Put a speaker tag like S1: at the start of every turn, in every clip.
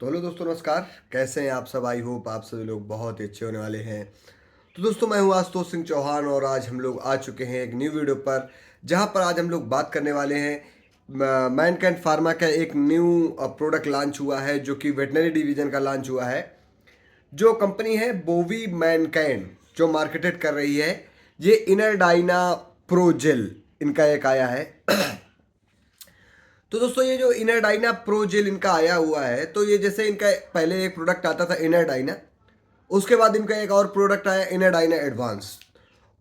S1: तो हेलो दोस्तों, नमस्कार। कैसे हैं आप सब? आई होप आप सभी लोग बहुत ही अच्छे होने वाले हैं। तो दोस्तों, मैं हूं आशुतोष सिंह चौहान और आज हम लोग आ चुके हैं एक न्यू वीडियो पर, जहां पर आज हम लोग बात करने वाले हैं मैनकाइंड फार्मा का एक न्यू प्रोडक्ट लॉन्च हुआ है, जो कि वेटनरी डिवीजन का लॉन्च हुआ है। जो कंपनी है बोवी मैनकाइंड, जो मार्केटेड कर रही है, ये इनरडाइना प्रोजेल इनका एक आया है। तो दोस्तों, ये जो इनरडाइना प्रो जेल इनका आया हुआ है, तो ये जैसे इनका पहले एक प्रोडक्ट आता था इनरडाइना, उसके बाद इनका एक और प्रोडक्ट आया इनरडाइना एडवांस।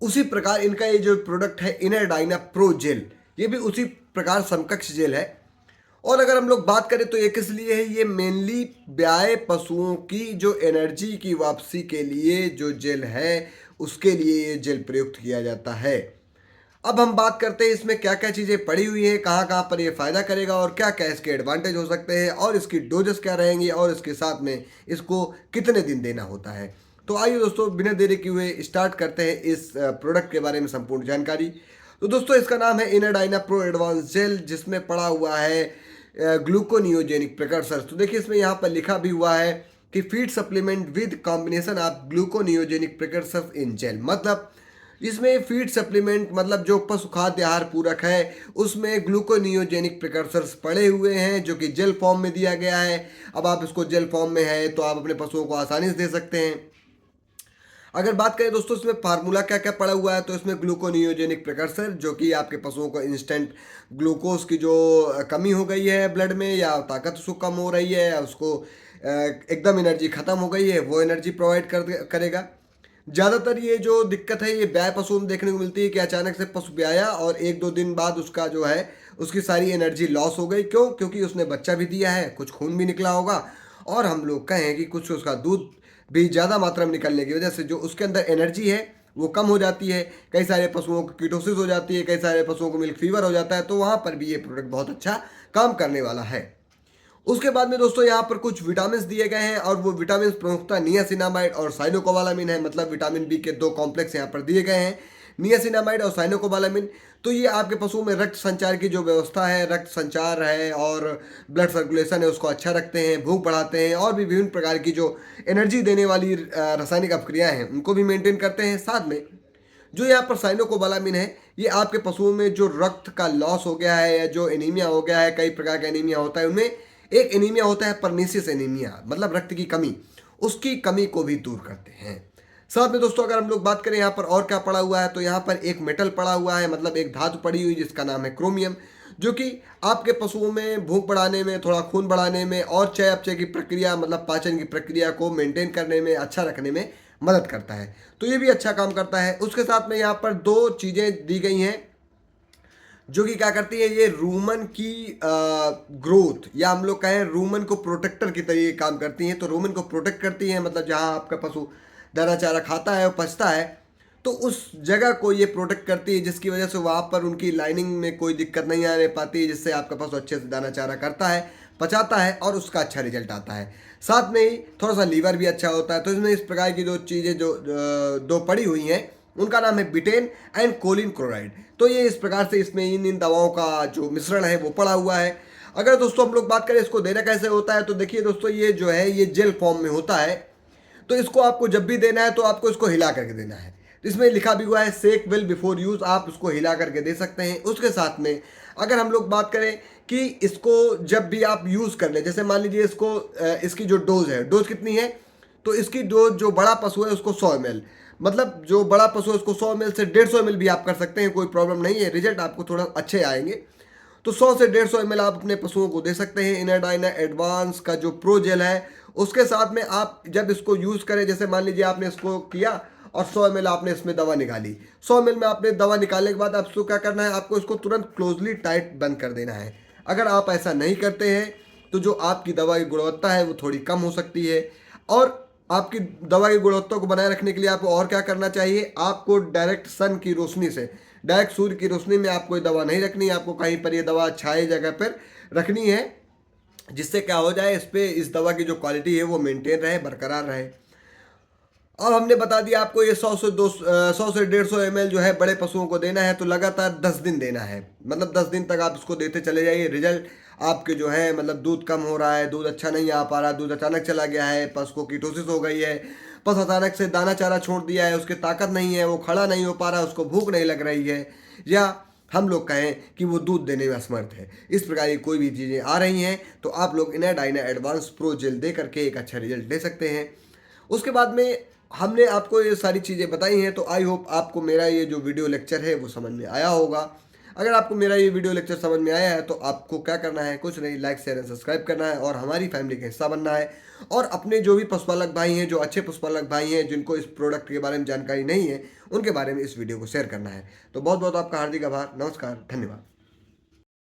S1: उसी प्रकार इनका ये जो प्रोडक्ट है इनरडाइना प्रो जेल, ये भी उसी प्रकार समकक्ष जेल है। और अगर हम लोग बात करें तो ये किस लिए है, ये मेनली ब्याए पशुओं की जो एनर्जी की वापसी के लिए जो जेल है, उसके लिए ये जेल प्रयुक्त किया जाता है। अब हम बात करते हैं इसमें क्या क्या चीज़ें पड़ी हुई हैं, कहाँ कहाँ पर ये फ़ायदा करेगा और क्या क्या इसके एडवांटेज हो सकते हैं और इसकी डोजेस क्या रहेंगी और इसके साथ में इसको कितने दिन देना होता है। तो आइए दोस्तों, बिना देरी किए हुए स्टार्ट करते हैं इस प्रोडक्ट के बारे में संपूर्ण जानकारी। तो दोस्तों, इसका नाम है इनरडाइना प्रो एडवांस जेल, जिसमें पड़ा हुआ है ग्लूकोनियोजेनिक प्रिकर्सर। तो देखिए, इसमें यहाँ पर लिखा भी हुआ है कि feed supplement with combination of gluconeogenic precursor in gel. मतलब इसमें फीड सप्लीमेंट, मतलब जो पशु खाद्य आहार पूरक है, उसमें ग्लूकोनियोजेनिक प्रिकर्सर्स पड़े हुए हैं, जो कि जेल फॉर्म में दिया गया है। अब आप इसको जेल फॉर्म में है तो आप अपने पशुओं को आसानी से दे सकते हैं। अगर बात करें दोस्तों, इसमें फार्मूला क्या क्या पड़ा हुआ है, तो इसमें ग्लूकोनियोजेनिक प्रिकर्सर, जो कि आपके पशुओं को इंस्टेंट ग्लूकोज की जो कमी हो गई है ब्लड में, या ताकत उसको कम हो रही है, या उसको एकदम एनर्जी खत्म हो गई है, वो एनर्जी प्रोवाइड करेगा। ज़्यादातर ये जो दिक्कत है, ये ब्याह पशुओं में देखने को मिलती है कि अचानक से पशु ब्याया और एक दो दिन बाद उसका जो है, उसकी सारी एनर्जी लॉस हो गई। क्यों? क्योंकि उसने बच्चा भी दिया है, कुछ खून भी निकला होगा, और हम लोग कहें कि कुछ उसका दूध भी ज़्यादा मात्रा में निकलने की वजह से जो उसके अंदर एनर्जी है वो कम हो जाती है। कई सारे पशुओं को कीटोसिस हो जाती है, कई सारे पशुओं को मिल्क फीवर हो जाता है। तो वहाँ पर भी ये प्रोडक्ट बहुत अच्छा काम करने वाला है। उसके बाद में दोस्तों, यहाँ पर कुछ विटामिन दिए गए हैं, और वो विटामिन प्रमुखता नियासिनामाइड और साइनोकोबालामिन है। मतलब विटामिन बी के दो कॉम्प्लेक्स यहाँ पर दिए गए हैं, नियासिनामाइड और साइनोकोबालामिन। तो ये आपके पशुओं में रक्त संचार की जो व्यवस्था है, रक्त संचार है और ब्लड सर्कुलेशन है, उसको अच्छा रखते हैं, भूख बढ़ाते हैं, और भी विभिन्न प्रकार की जो एनर्जी देने वाली रासायनिक अपक्रियाएं हैं, उनको भी मेंटेन करते हैं। साथ में जो यहाँ पर साइनोकोबालामिन है, ये आपके पशुओं में जो रक्त का लॉस हो गया है या जो एनीमिया हो गया है, कई प्रकार का एनीमिया होता है, उनमें एक एनीमिया होता है परनीसियस एनीमिया, मतलब रक्त की कमी, उसकी कमी को भी दूर करते हैं। साथ में दोस्तों, अगर हम लोग बात करें यहाँ पर और क्या पड़ा हुआ है, तो यहाँ पर एक मेटल पड़ा हुआ है, मतलब एक धातु पड़ी हुई, जिसका नाम है क्रोमियम, जो कि आपके पशुओं में भूख बढ़ाने में, थोड़ा खून बढ़ाने में और चयापचय की प्रक्रिया, मतलब पाचन की प्रक्रिया को मेंटेन करने में, अच्छा रखने में मदद करता है। तो ये भी अच्छा काम करता है। उसके साथ में यहाँ पर दो चीज़ें दी गई हैं, जो कि क्या करती है, ये रूमन की ग्रोथ, या हम लोग कहें रूमन को प्रोटेक्टर की तरीके काम करती हैं। तो रूमन को प्रोटेक्ट करती हैं, मतलब जहाँ आपका पशु दाना चारा खाता है और पचता है, तो उस जगह को ये प्रोटेक्ट करती है, जिसकी वजह से वहाँ पर उनकी लाइनिंग में कोई दिक्कत नहीं आने पाती, जिससे आपका पशु अच्छे से दाना चारा करता है, पचाता है और उसका अच्छा रिजल्ट आता है। साथ में ही थोड़ा सा लीवर भी अच्छा होता है। तो इसमें इस प्रकार की दो चीज़ें जो दो पड़ी हुई हैं, उनका नाम है बिटेन एंड कोलिन क्लोराइड। तो ये इस प्रकार से इसमें इन दवाओं का जो मिश्रण है वो पड़ा हुआ है। अगर दोस्तों हम लोग बात करें इसको देना कैसे होता है, तो देखिए दोस्तों, ये जो है ये जेल फॉर्म में होता है। तो इसको आपको जब भी देना है तो आपको इसको हिला करके देना है। इसमें लिखा भी हुआ है सेक वेल बिफोर यूज, आप इसको हिला करके दे सकते हैं। उसके साथ में अगर हम लोग बात करें कि इसको जब भी आप यूज़ कर लें, जैसे मान लीजिए इसको इसकी जो डोज है, डोज कितनी है, तो इसकी डोज जो बड़ा पशु है उसको 100 ml, मतलब जो बड़ा पशु है उसको 100 ml से 150 ml भी आप कर सकते हैं, कोई प्रॉब्लम नहीं है, रिजल्ट आपको थोड़ा अच्छे आएंगे। तो 100 से 150 ml आप अपने पशुओं को दे सकते हैं इनरडाइना एडवांस का जो प्रो जेल है। उसके साथ में आप जब इसको यूज़ करें, जैसे मान लीजिए आपने इसको किया और 100 ml आपने इसमें दवा निकाली, 100 ml में आपने दवा निकालने के बाद आपको क्या करना है, आपको इसको तुरंत क्लोजली टाइट बंद कर देना है। अगर आप ऐसा नहीं करते हैं तो जो आपकी दवा की गुणवत्ता है वो थोड़ी कम हो सकती है। और आपकी दवा की गुणवत्ता को बनाए रखने के लिए आपको और क्या करना चाहिए, आपको डायरेक्ट सन की रोशनी से, डायरेक्ट सूर्य की रोशनी में आपको ये दवा नहीं रखनी है। आपको कहीं पर ये दवा छाए जगह पर रखनी है, जिससे क्या हो जाए, इस दवा की जो क्वालिटी है वो मेंटेन रहे, बरकरार रहे। अब हमने बता दिया आपको ये 100 से 150 ml जो है बड़े पशुओं को देना है, तो लगातार 10 दिन देना है। मतलब 10 दिन तक आप इसको देते चले जाइए, रिजल्ट आपके जो है मतलब दूध कम हो रहा है, दूध अच्छा नहीं आ पा रहा, दूध अचानक चला गया है, पशु को कीटोसिस हो गई है, पशु अचानक से दाना चारा छोड़ दिया है, उसकी ताकत नहीं है, वो खड़ा नहीं हो पा रहा, उसको भूख नहीं लग रही है, या हम लोग कहें कि वो दूध देने में असमर्थ है, इस प्रकार की कोई भी चीज़ें आ रही हैं, तो आप लोग इनाडाइना एडवांस प्रो जेल दे करके एक अच्छा रिजल्ट ले सकते हैं। उसके बाद में हमने आपको ये सारी चीज़ें बताई हैं, तो आई होप आपको मेरा ये जो वीडियो लेक्चर है वो समझ में आया होगा। अगर आपको मेरा ये वीडियो लेक्चर समझ में आया है तो आपको क्या करना है, कुछ नहीं, लाइक शेयर एंड सब्सक्राइब करना है और हमारी फैमिली का हिस्सा बनना है। और अपने जो भी पशुपालक भाई हैं, जो अच्छे पशुपालक भाई हैं, जिनको इस प्रोडक्ट के बारे में जानकारी नहीं है, उनके बारे में इस वीडियो को शेयर करना है। तो बहुत बहुत आपका हार्दिक आभार, नमस्कार, धन्यवाद।